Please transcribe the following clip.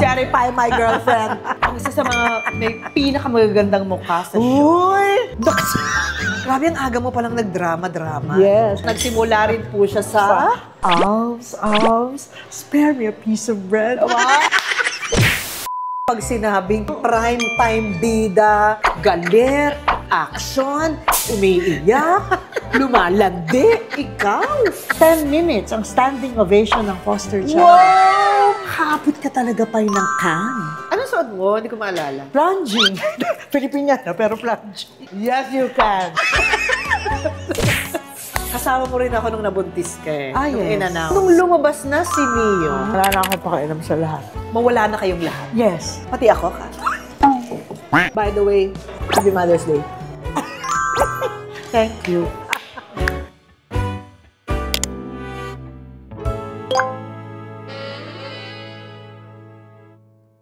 Cherry Pie, my girlfriend. Ang isa sa mga may pinakamagagandang mukha sa show. Uy! Grabe, ang aga mo palang nagdrama-drama. Yes. Nagsimula rin po siya sa Arms, spare me a piece of bread. Pag sinabing prime time bida, galit, action, umiiyak, lumalandi, ikaw. 10 minutes ang standing ovation ng foster child. Wow! Habot ka talaga pa ng can. Anong suot mo? Hindi ko maalala. Plunging. Filipiniana, pero plunging. Yes, you can. Kasama mo rin ako nung nabuntis ka eh. Ah, nung yes. in-announce. Nung lumabas na si Neo, Wala na akong pakialam sa lahat. mawala na kayong lahat. Yes. Pati ako ka. By the way, Happy Mother's Day. Thank you.